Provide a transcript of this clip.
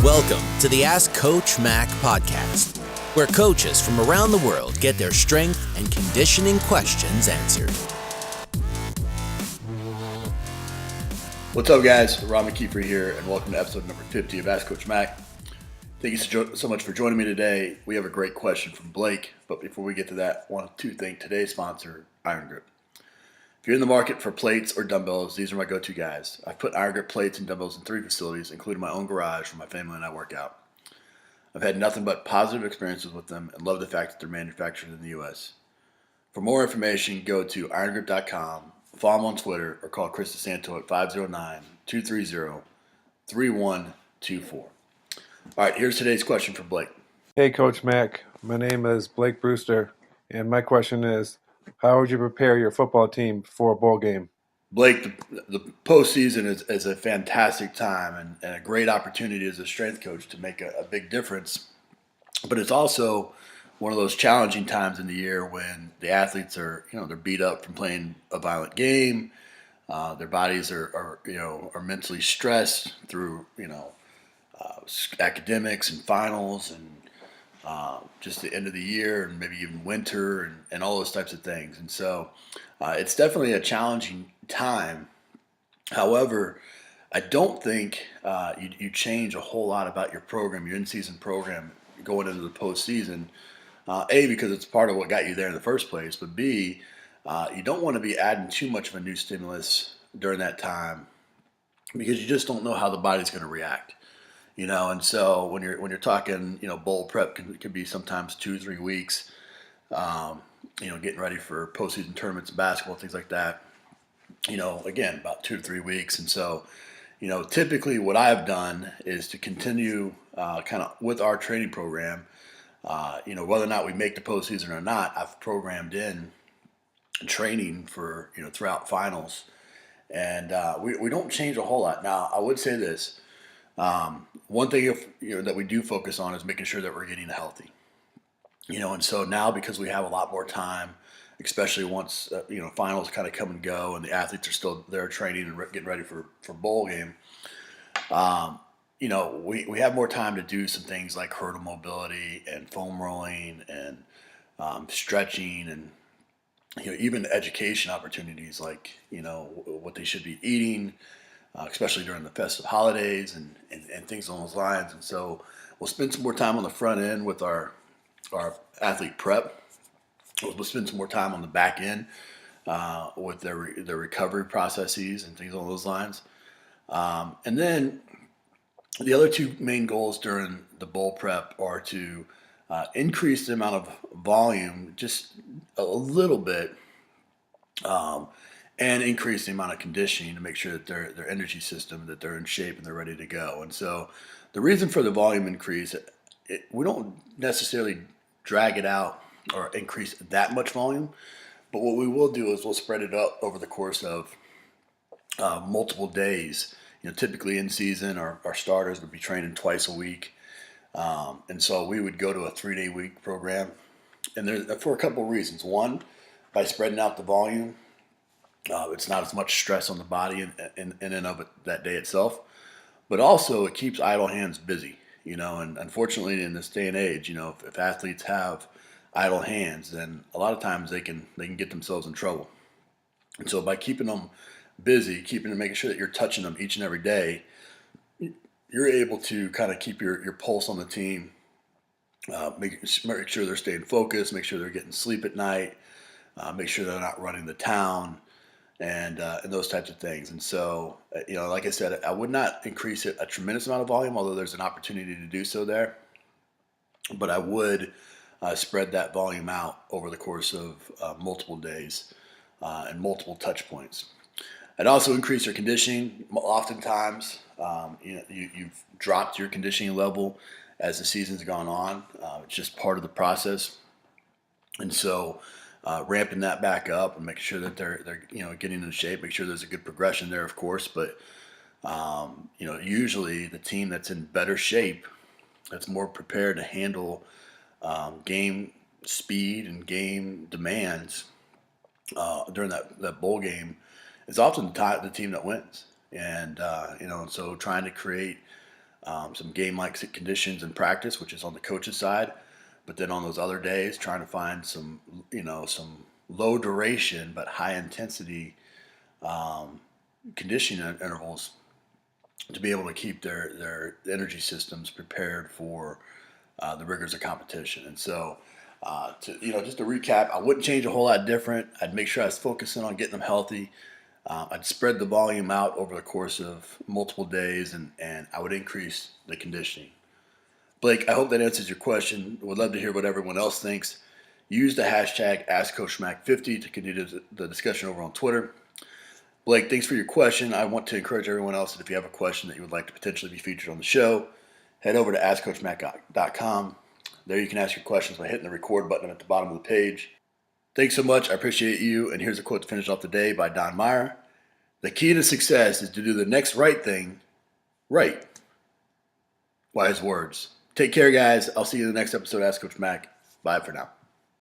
Welcome to the Ask Coach Mac podcast, where coaches from around the world get their strength and conditioning questions answered. What's up, guys? Rob McKeefery here, and welcome to episode number 50 of Ask Coach Mac. Thank you so much for joining me today. We have a great question from Blake, but before we get to that, I want to thank today's sponsor, Iron Grip. If you're in the market for plates or dumbbells, these are my go-to guys. I've put Iron Grip plates and dumbbells in 3 facilities, including my own garage where my family and I work out. I've had nothing but positive experiences with them and love the fact that they're manufactured in the U.S. For more information, go to irongrip.com, follow them on Twitter, or call Chris DeSanto at 509-230-3124. All right, here's today's question for Blake. Hey, Coach Mac. My name is Blake Brewster, and my question is, how would you prepare your football team for a bowl game? Blake, the postseason is a fantastic time and a great opportunity as a strength coach to make a big difference. But it's also one of those challenging times in the year when the athletes are, they're beat up from playing a violent game. Their bodies are mentally stressed through, academics and finals and just the end of the year and maybe even winter and all those types of things. And so it's definitely a challenging time. However, I don't think you change a whole lot about your program, your in-season program, going into the postseason. A, because it's part of what got you there in the first place, but B, you don't want to be adding too much of a new stimulus during that time because you just don't know how the body's going to react. And so when you're talking, bowl prep can be sometimes 2-3 weeks, getting ready for postseason tournaments in basketball, things like that, again, about 2 to 3 weeks. And so, typically what I've done is to continue kind of with our training program, whether or not we make the postseason or not, I've programmed in training for, throughout finals. And we don't change a whole lot. Now, I would say this. One thing that we do focus on is making sure that we're getting healthy. And so now because we have a lot more time, especially once finals kind of come and go, and the athletes are still there training and getting ready for bowl game. We have more time to do some things like hurdle mobility and foam rolling and stretching and even education opportunities like what they should be eating. Especially during the festive holidays and things along those lines. And so we'll spend some more time on the front end with our athlete prep. We'll spend some more time on the back end with their recovery processes and things along those lines. And then the other 2 main goals during the bowl prep are to increase the amount of volume just a little bit, and increase the amount of conditioning to make sure that their energy system, that they're in shape and they're ready to go. And so the reason for the volume increase, we don't necessarily drag it out or increase that much volume, but what we will do is we'll spread it up over the course of multiple days. Typically in season, our starters would be training twice a week. And so we would go to a 3-day week program. And there's for a couple of reasons. One, by spreading out the volume, it's not as much stress on the body in and of it that day itself, but also it keeps idle hands busy, and unfortunately in this day and age, if athletes have idle hands, then a lot of times they can get themselves in trouble. And so by keeping them busy, making sure that you're touching them each and every day, you're able to kind of keep your pulse on the team, make sure they're staying focused, make sure they're getting sleep at night, make sure they're not running the town, and those types of things. And so, like I said, I would not increase it a tremendous amount of volume, although there's an opportunity to do so there. But I would spread that volume out over the course of multiple days and multiple touch points. I'd also increase your conditioning. Oftentimes, you've dropped your conditioning level as the season's gone on. It's just part of the process. And so ramping that back up and making sure that they're getting into shape, make sure there's a good progression there, of course. But usually the team that's in better shape, that's more prepared to handle game speed and game demands during that bowl game, is often the team that wins. And so trying to create some game-like conditions in practice, which is on the coach's side. But then on those other days, trying to find some low duration but high intensity conditioning intervals to be able to keep their energy systems prepared for the rigors of competition. And so, just to recap, I wouldn't change a whole lot different. I'd make sure I was focusing on getting them healthy. I'd spread the volume out over the course of multiple days, and I would increase the conditioning. Blake, I hope that answers your question. Would love to hear what everyone else thinks. Use the hashtag AskCoachMac50 to continue the discussion over on Twitter. Blake, thanks for your question. I want to encourage everyone else that if you have a question that you would like to potentially be featured on the show, head over to AskCoachMac.com. There you can ask your questions by hitting the record button at the bottom of the page. Thanks so much. I appreciate you. And here's a quote to finish off the day by Don Meyer. The key to success is to do the next right thing right. Wise words. Take care, guys. I'll see you in the next episode of Ask Coach Mac. Bye for now.